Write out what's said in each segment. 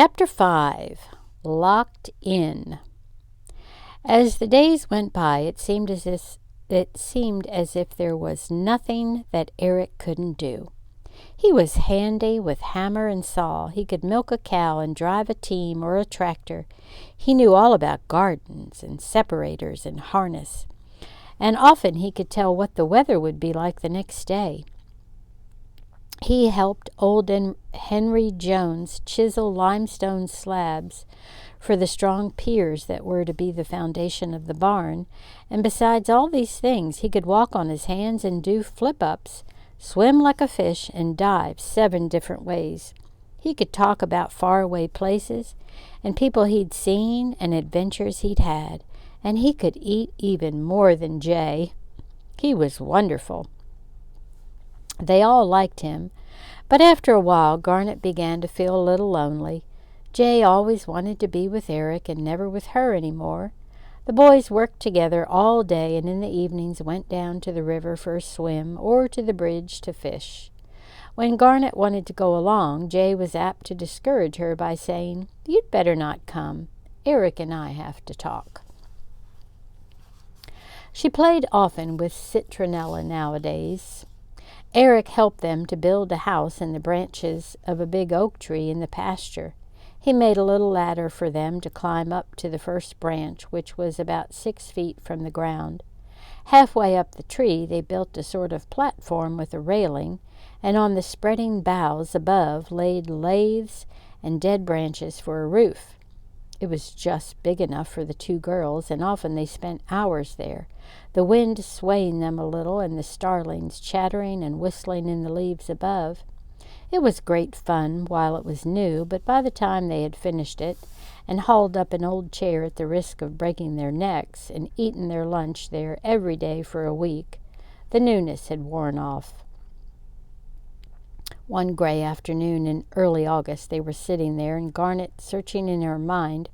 Chapter 5. Locked In. As the days went by, it seemed as if there was nothing that Eric couldn't do. He was handy with hammer and saw. He could milk a cow and drive a team or a tractor. He knew all about gardens and separators and harness. And often he could tell what the weather would be like the next day. He helped old Henry Jones chisel limestone slabs for the strong piers that were to be the foundation of the barn, and besides all these things, he could walk on his hands and do flip-ups, swim like a fish, and dive 7 different ways. He could talk about faraway places and people he'd seen and adventures he'd had, and he could eat even more than Jay. He was wonderful. They all liked him, but after a while Garnet began to feel a little lonely. Jay always wanted to be with Eric and never with her any more. The boys worked together all day and in the evenings went down to the river for a swim or to the bridge to fish. When Garnet wanted to go along, Jay was apt to discourage her by saying, "You'd better not come. Eric and I have to talk." She played often with Citronella nowadays. Eric helped them to build a house in the branches of a big oak tree in the pasture. He made a little ladder for them to climb up to the first branch, which was about 6 feet from the ground. Halfway up the tree, they built a sort of platform with a railing, and on the spreading boughs above laid laths and dead branches for a roof. It was just big enough for the 2 girls, and often they spent hours there, the wind swaying them a little and the starlings chattering and whistling in the leaves above. It was great fun while it was new, but by the time they had finished it and hauled up an old chair at the risk of breaking their necks and eaten their lunch there every day for a week, the newness had worn off. One gray afternoon in early August they were sitting there, and Garnet, searching in her mind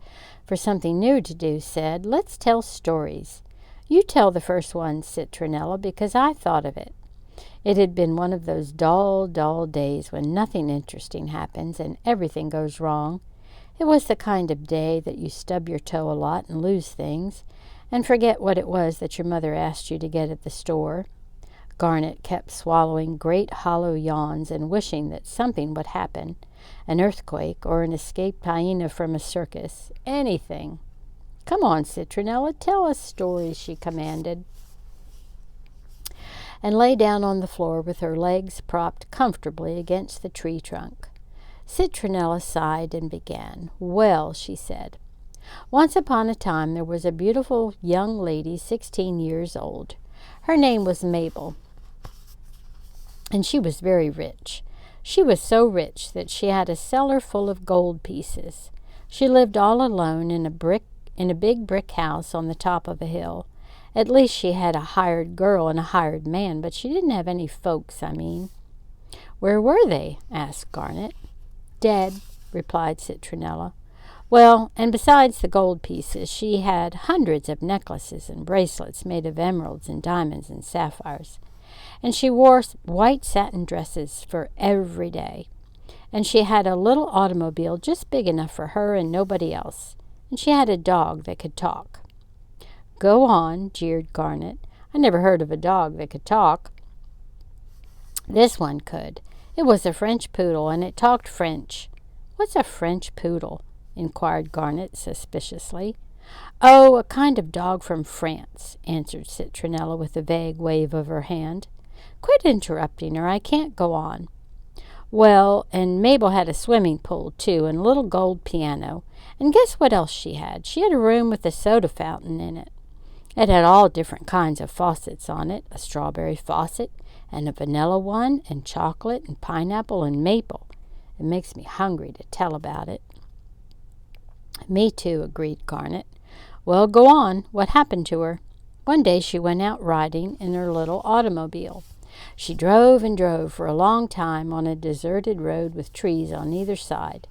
for something new to do, said, "Let's tell stories. You tell the first one, Citronella, because I thought of it." It had been one of those dull days when nothing interesting happens and everything goes wrong. It was the kind of day that you stub your toe a lot and lose things, and forget what it was that your mother asked you to get at the store. Garnet kept swallowing great hollow yawns and wishing that something would happen, an earthquake or an escaped hyena from a circus, anything. "Come on, Citronella, tell us stories," she commanded, and lay down on the floor with her legs propped comfortably against the tree trunk. Citronella sighed and began. "Well," she said, "once upon a time there was a beautiful young lady 16 years old. Her name was Mabel, and she was very rich. She was so rich that she had a cellar full of gold pieces. She lived all alone in a big brick house on the top of a hill. At least she had a hired girl and a hired man, but she didn't have any folks, I mean." "Where were they?" asked Garnet. "Dead," replied Citronella. "Well, and besides the gold pieces, she had hundreds of necklaces and bracelets made of emeralds and diamonds and sapphires. And she wore white satin dresses for every day. And she had a little automobile just big enough for her and nobody else. And she had a dog that could talk." "Go on," jeered Garnet. "I never heard of a dog that could talk." "This one could. It was a French poodle, and it talked French." "What's a French poodle?" inquired Garnet suspiciously. "Oh, a kind of dog from France," answered Citronella with a vague wave of her hand. "Quit interrupting her. I can't go on." "Well, and Mabel had a swimming pool, too, and a little gold piano. And guess what else she had? She had a room with a soda fountain in it. It had all different kinds of faucets on it, a strawberry faucet and a vanilla one and chocolate and pineapple and maple. It makes me hungry to tell about it." "Me too," agreed Garnet. "Well, go on. What happened to her?" "One day she went out riding in her little automobile. She drove and drove for a long time on a deserted road with trees on either side.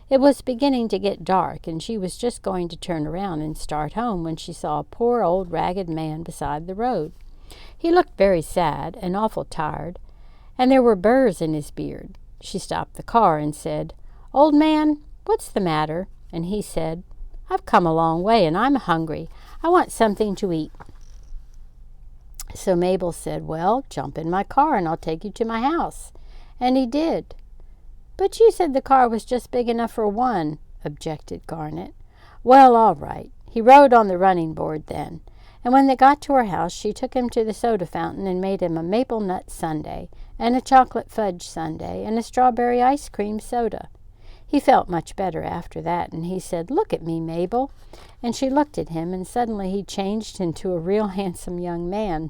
It was beginning to get dark, and she was just going to turn around and start home when she saw a poor old ragged man beside the road. He looked very sad and awful tired, and there were burrs in his beard. She stopped the car and said, 'Old man, "What's the matter?" And he said, "I've come a long way and I'm hungry. I want something to eat." So Mabel said, "Well, jump in my car and I'll take you to my house." And he did. "But you said the car was just big enough for one," objected Garnet. "Well, all right." He rode on the running board then. And when they got to her house, she took him to the soda fountain and made him a maple nut sundae, and a chocolate fudge sundae, and a strawberry ice cream soda. He felt much better after that, and he said, "Look at me, Mabel." And she looked at him, and suddenly he changed into a real handsome young man.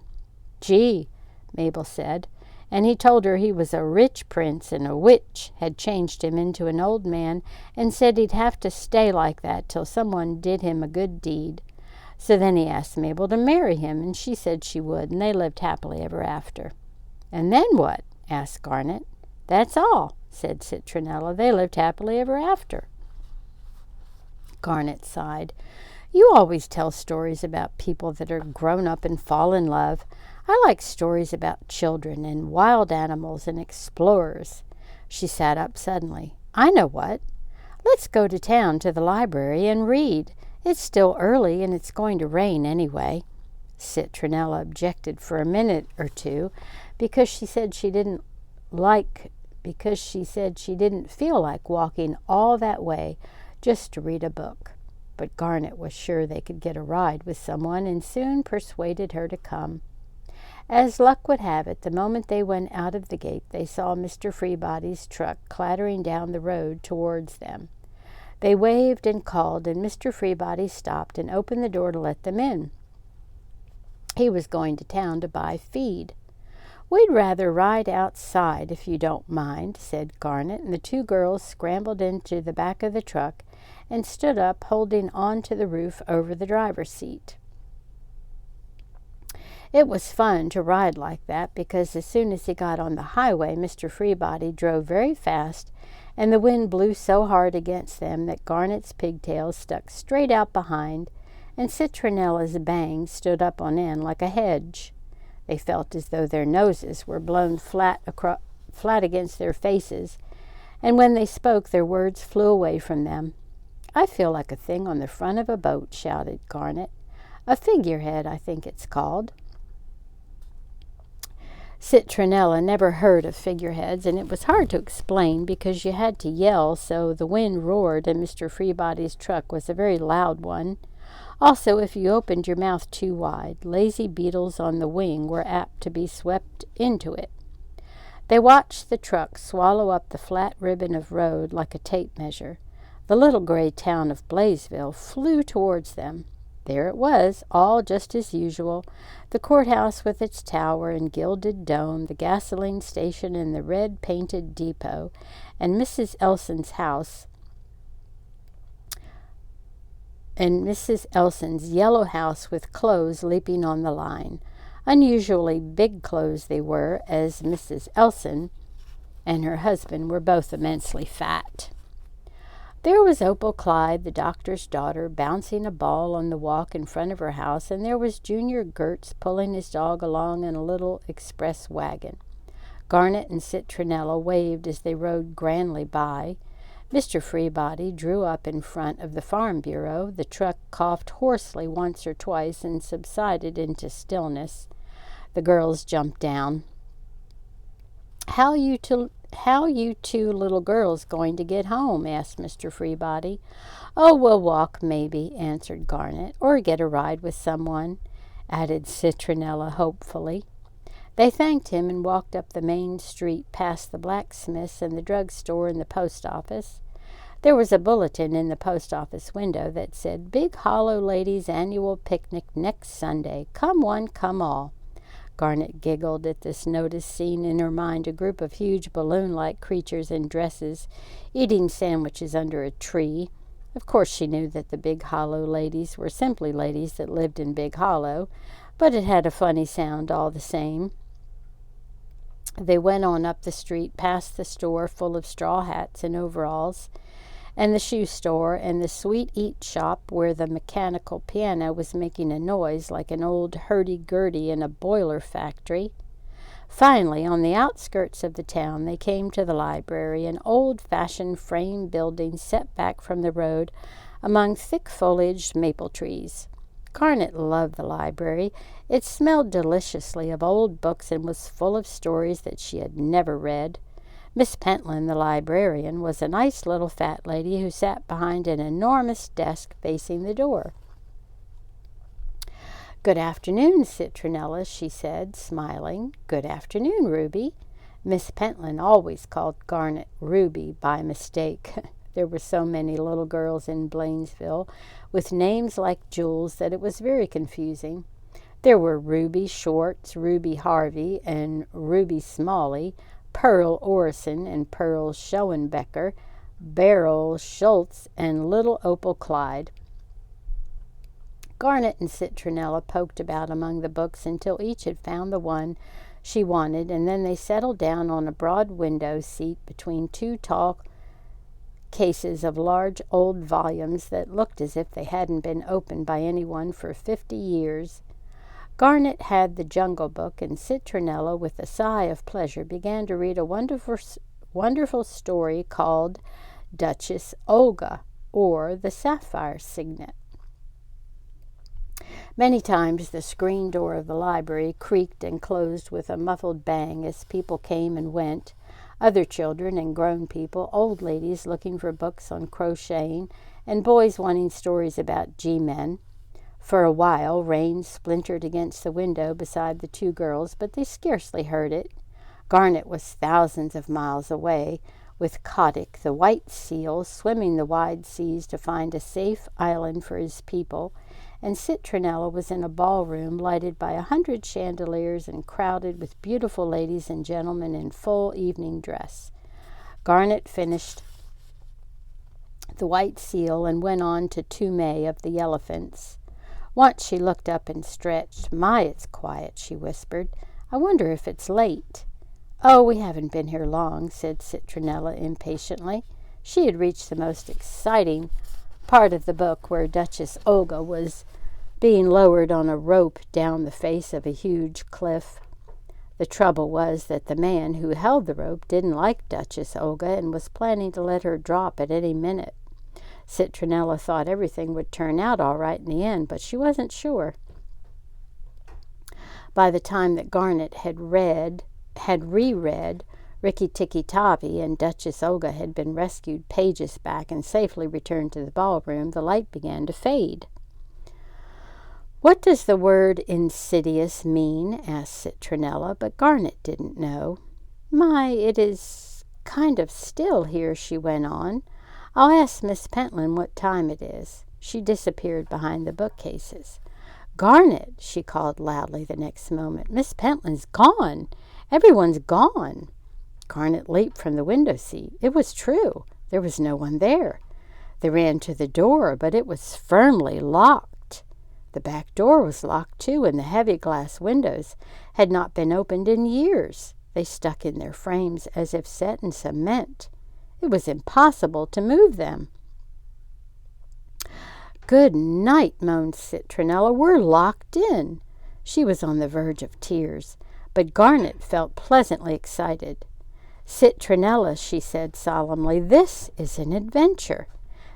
"Gee," Mabel said. And he told her he was a rich prince, and a witch had changed him into an old man, and said he'd have to stay like that till someone did him a good deed. So then he asked Mabel to marry him, and she said she would, and they lived happily ever after. "And then what?" asked Garnet. "That's all," said Citronella. "They lived happily ever after." Garnet sighed. "You always tell stories about people that are grown up and fall in love. I like stories about children and wild animals and explorers." She sat up suddenly. "I know what. Let's go to town to the library and read. It's still early and it's going to rain anyway." Citronella objected for a minute or two because she said she didn't feel like walking all that way just to read a book. But Garnet was sure they could get a ride with someone and soon persuaded her to come. As luck would have it, the moment they went out of the gate, they saw Mr. Freebody's truck clattering down the road towards them. They waved and called, and Mr. Freebody stopped and opened the door to let them in. He was going to town to buy feed. "We'd rather ride outside, if you don't mind," said Garnet, and the two girls scrambled into the back of the truck and stood up, holding on to the roof over the driver's seat. It was fun to ride like that because as soon as he got on the highway, Mr. Freebody drove very fast, and the wind blew so hard against them that Garnet's pigtails stuck straight out behind, and Citronella's bangs stood up on end like a hedge. They felt as though their noses were blown flat against their faces, and when they spoke, their words flew away from them. "I feel like a thing on the front of a boat," shouted Garnet. "A figurehead, I think it's called." Citronella never heard of figureheads, and it was hard to explain because you had to yell so the wind roared, and Mr. Freebody's truck was a very loud one. Also, if you opened your mouth too wide, lazy beetles on the wing were apt to be swept into it. They watched the truck swallow up the flat ribbon of road like a tape measure. The little gray town of Blaisville flew towards them. There it was, all just as usual, the courthouse with its tower and gilded dome, the gasoline station and the red-painted depot, and Mrs. Elson's house, and Mrs. Elson's yellow house with clothes leaping on the line. Unusually big clothes they were, as Mrs. Elson and her husband were both immensely fat. There was Opal Clyde, the doctor's daughter, bouncing a ball on the walk in front of her house, and there was Junior Gertz pulling his dog along in a little express wagon. Garnet and Citronella waved as they rode grandly by. Mr. Freebody drew up in front of the Farm Bureau. The truck coughed hoarsely once or twice and subsided into stillness. The girls jumped down. How you two little girls going to get home?" asked Mr. Freebody. "Oh, we'll walk, maybe," answered Garnet. "Or get a ride with someone," added Citronella hopefully. They thanked him and walked up the main street past the blacksmith's and the drugstore and the post office. There was a bulletin in the post office window that said, "Big Hollow Ladies' Annual Picnic next Sunday. Come one, come all." Garnet giggled at this notice, seeing in her mind a group of huge balloon-like creatures in dresses eating sandwiches under a tree. Of course she knew that the Big Hollow ladies were simply ladies that lived in Big Hollow, but it had a funny sound all the same. They went on up the street past the store full of straw hats and overalls, and the shoe store, and the sweet-eat shop where the mechanical piano was making a noise like an old hurdy-gurdy in a boiler factory. Finally, on the outskirts of the town, they came to the library, an old-fashioned frame building set back from the road among thick-foliaged maple trees. Garnet loved the library. It smelled deliciously of old books and was full of stories that she had never read. Miss Pentland, the librarian, was a nice little fat lady who sat behind an enormous desk facing the door. "Good afternoon, Citronella," she said, smiling. "Good afternoon, Ruby." Miss Pentland always called Garnet Ruby by mistake. There were so many little girls in Blainesville with names like jewels that it was very confusing. There were Ruby Shorts, Ruby Harvey, and Ruby Smalley, Pearl Orison and Pearl Schoenbecker, Beryl Schultz, and Little Opal Clyde. Garnet and Citronella poked about among the books until each had found the one she wanted, and then they settled down on a broad window seat between two tall cases of large old volumes that looked as if they hadn't been opened by anyone for 50 years. Garnet had the Jungle Book, and Citronella, with a sigh of pleasure, began to read a wonderful story called Duchess Olga, or the Sapphire Signet. Many times the screen door of the library creaked and closed with a muffled bang as people came and went, other children and grown people, old ladies looking for books on crocheting, and boys wanting stories about G-men. For a while rain splintered against the window beside the two girls, but they scarcely heard it. Garnet was thousands of miles away, with Kotick, the white seal, swimming the wide seas to find a safe island for his people, and Citronella was in a ballroom lighted by 100 chandeliers and crowded with beautiful ladies and gentlemen in full evening dress. Garnet finished the white seal and went on to Toomey of the elephants. Once she looked up and stretched. "My, it's quiet," she whispered. "I wonder if it's late." "Oh, we haven't been here long," said Citronella impatiently. She had reached the most exciting part of the book, where Duchess Olga was being lowered on a rope down the face of a huge cliff. The trouble was that the man who held the rope didn't like Duchess Olga and was planning to let her drop at any minute. Citronella thought everything would turn out all right in the end, but she wasn't sure. By the time that Garnet had reread Rikki Tikki Tavi and Duchess Olga had been rescued pages back and safely returned to the ballroom, the light began to fade. "What does the word insidious mean?" asked Citronella, but Garnet didn't know. "My, it is kind of still here," she went on. "I'll ask Miss Pentland what time it is." She disappeared behind the bookcases. "Garnet," she called loudly the next moment, "Miss Pentland's gone. Everyone's gone." Garnet leaped from the window seat. It was true. There was no one there. They ran to the door, but it was firmly locked. The back door was locked too, and the heavy glass windows had not been opened in years. They stuck in their frames as if set in cement. It was impossible to move them. "Good night," moaned Citronella. "We're locked in." She was on the verge of tears, but Garnet felt pleasantly excited. "Citronella," she said solemnly, "this is an adventure.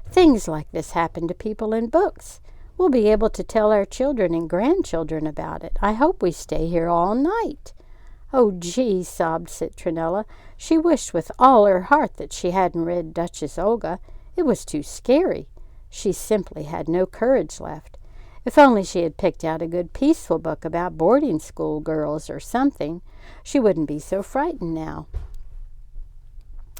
Things like this happen to people in books. We'll be able to tell our children and grandchildren about it. I hope we stay here all night." "Oh, gee," sobbed Citronella. She wished with all her heart that she hadn't read Duchess Olga. It was too scary. She simply had no courage left. If only she had picked out a good peaceful book about boarding school girls or something, she wouldn't be so frightened now.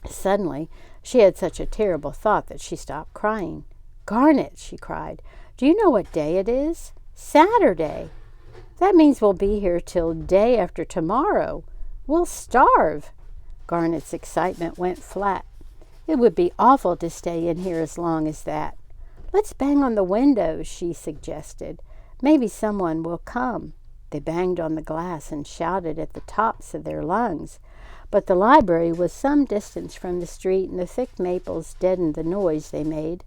Suddenly, she had such a terrible thought that she stopped crying. "Garnet," she cried, "do you know what day it is? Saturday. That means we'll be here till day after tomorrow. We'll starve." Garnet's excitement went flat. "It would be awful to stay in here as long as that." "Let's bang on the windows," she suggested. "Maybe someone will come." They banged on the glass and shouted at the tops of their lungs. But the library was some distance from the street, and the thick maples deadened the noise they made.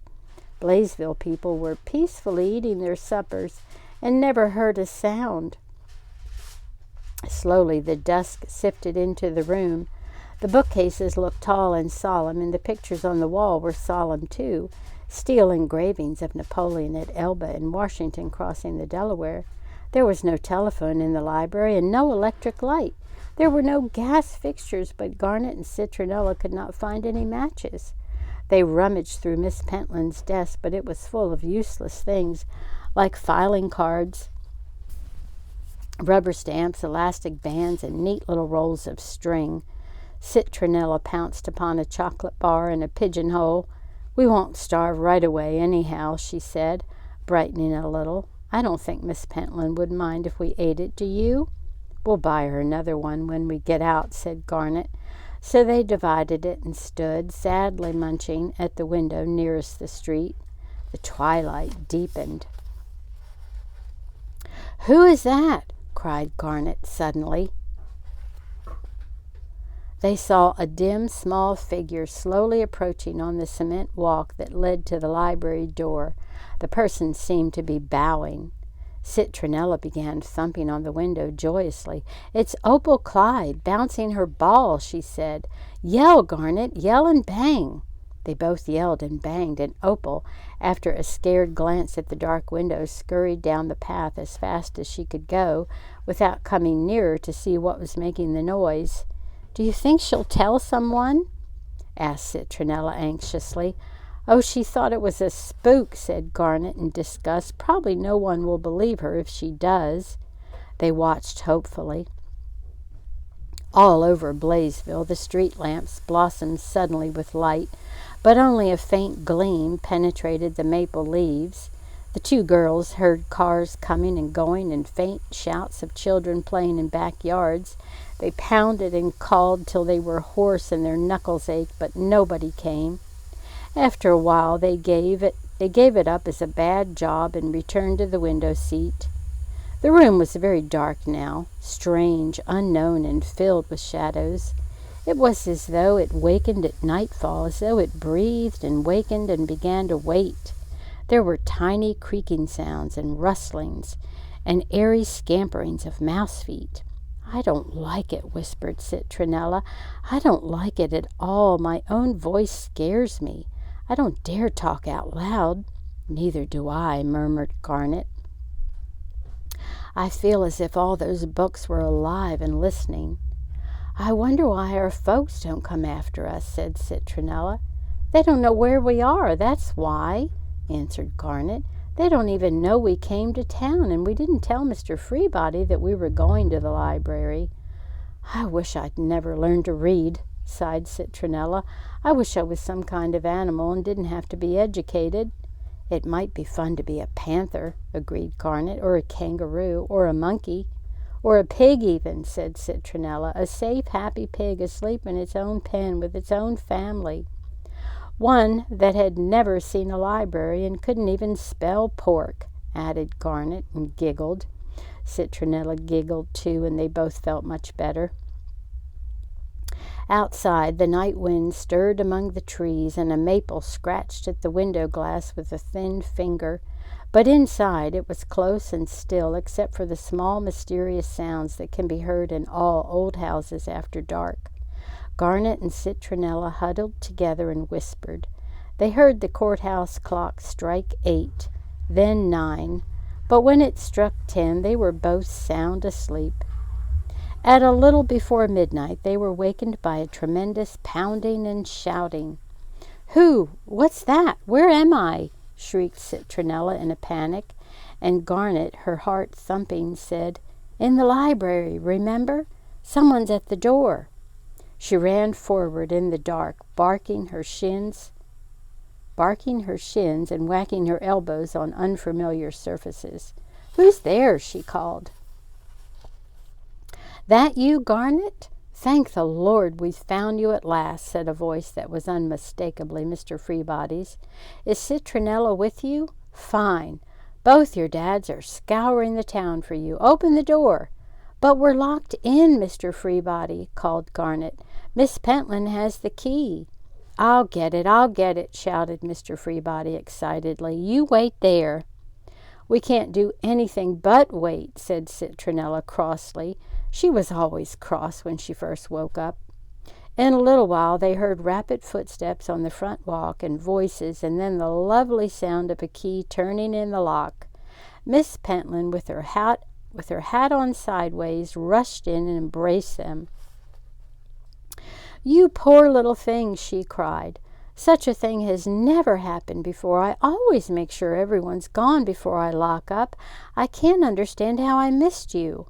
Blaisville people were peacefully eating their suppers and never heard a sound. Slowly the dusk sifted into the room. The bookcases looked tall and solemn, and the pictures on the wall were solemn too. Steel engravings of Napoleon at Elba and Washington crossing the Delaware. There was no telephone in the library and no electric light. There were no gas fixtures, but Garnet and Citronella could not find any matches. They rummaged through Miss Pentland's desk, but it was full of useless things, like filing cards, rubber stamps, elastic bands, and neat little rolls of string. Citronella pounced upon a chocolate bar and a pigeonhole. "We won't starve right away, anyhow," she said, brightening a little. "I don't think Miss Pentland would mind if we ate it, do you?" "We'll buy her another one when we get out," said Garnet. So they divided it and stood, sadly munching, at the window nearest the street. The twilight deepened. "Who is that?" cried Garnet suddenly. They saw a dim, small figure slowly approaching on the cement walk that led to the library door. The person seemed to be bowing. Citronella began thumping on the window joyously. "It's Opal Clyde, bouncing her ball," she said. "Yell, Garnet, yell and bang." They both yelled and banged, and Opal, after a scared glance at the dark window, scurried down the path as fast as she could go, without coming nearer to see what was making the noise. "Do you think she'll tell someone?" asked Citronella anxiously. "Oh, she thought it was a spook," said Garnet in disgust. "Probably no one will believe her if she does." They watched hopefully. All over Blaisville, the street lamps blossomed suddenly with light, but only a faint gleam penetrated the maple leaves. The two girls heard cars coming and going and faint shouts of children playing in backyards. They pounded and called till they were hoarse and their knuckles ached, but nobody came. After a while they gave it up as a bad job and returned to the window seat. The room was very dark now, strange, unknown, and filled with shadows. It was as though it wakened at nightfall, as though it breathed and wakened and began to wait. There were tiny creaking sounds and rustlings and airy scamperings of mouse feet. "I don't like it," whispered Citronella. "I don't like it at all. My own voice scares me. I don't dare talk out loud." "Neither do I," murmured Garnet. "I feel as if all those books were alive and listening." "I wonder why our folks don't come after us," said Citronella. "They don't know where we are, that's why," answered Garnet. "They don't even know we came to town, and we didn't tell Mr. Freebody that we were going to the library." "I wish I'd never learned to read," sighed Citronella. "I wish I was some kind of animal and didn't have to be educated." "It might be fun to be a panther," agreed Garnet, "or a kangaroo, or a monkey, or a pig even," said Citronella. "A safe, happy pig asleep in its own pen with its own family. One that had never seen a library and couldn't even spell pork," added Garnet, and giggled. Citronella giggled too, and they both felt much better. Outside, the night wind stirred among the trees, and a maple scratched at the window glass with a thin finger. But inside, it was close and still, except for the small, mysterious sounds that can be heard in all old houses after dark. Garnet and Citronella huddled together and whispered. They heard the courthouse clock strike 8, then 9, but when it struck 10, they were both sound asleep. At a little before midnight, they were wakened by a tremendous pounding and shouting. "Who? What's that? Where am I?" shrieked Citronella in a panic, and Garnet, her heart thumping, said, "In the library, remember? Someone's at the door." She ran forward in the dark, barking her shins and whacking her elbows on unfamiliar surfaces. "Who's there?" she called. "That you, Garnet? Thank the Lord we've found you at last," said a voice that was unmistakably Mr. Freebody's. "Is Citronella with you? Fine. Both your dads are scouring the town for you. Open the door." "But we're locked in, Mr. Freebody," called Garnet. "Miss Pentland has the key." I'll get it," shouted Mr. Freebody excitedly. "You wait there." "We can't do anything but wait," said Citronella crossly. She was always cross when she first woke up. In a little while they heard rapid footsteps on the front walk and voices, and then the lovely sound of a key turning in the lock. Miss Pentland, with her hat on sideways, rushed in and embraced them. "You poor little things," she cried. "Such a thing has never happened before. I always make sure everyone's gone before I lock up. I can't understand how I missed you."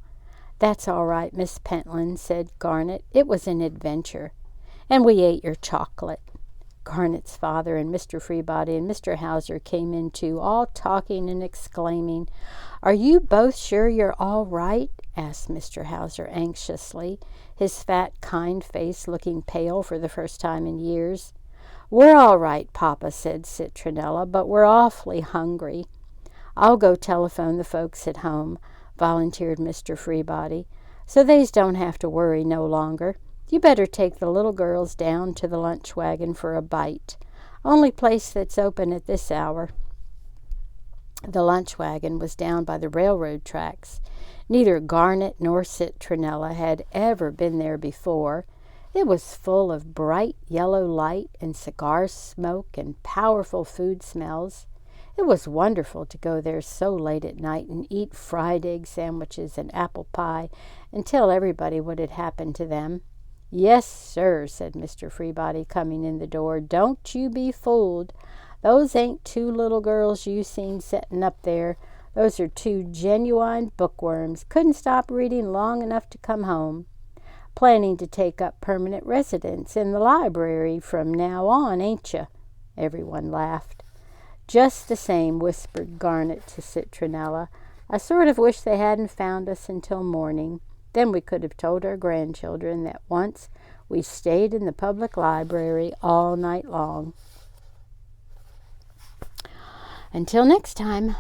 "That's all right, Miss Pentland," said Garnet. "It was an adventure. And we ate your chocolate." Garnet's father and Mr. Freebody and Mr. Hauser came in too, all talking and exclaiming. "Are you both sure you're all right?" asked Mr. Hauser anxiously, his fat, kind face looking pale for the first time in years. "We're all right, Papa," said Citronella, "but we're awfully hungry." "I'll go telephone the folks at home," volunteered Mr. Freebody, "so they's don't have to worry no longer. You better take the little girls down to the lunch wagon for a bite. Only place that's open at this hour." The lunch wagon was down by the railroad tracks. Neither Garnet nor Citronella had ever been there before. It was full of bright yellow light and cigar smoke and powerful food smells. It was wonderful to go there so late at night and eat fried egg sandwiches and apple pie and tell everybody what had happened to them. "Yes, sir," said Mr. Freebody, coming in the door. "Don't you be fooled. Those ain't two little girls you seen settin' up there. Those are two genuine bookworms. Couldn't stop reading long enough to come home. Planning to take up permanent residence in the library from now on, ain't you?" Everyone laughed. "Just the same," whispered Garnet to Citronella, "I sort of wish they hadn't found us until morning. Then we could have told our grandchildren that once we stayed in the public library all night long." Until next time.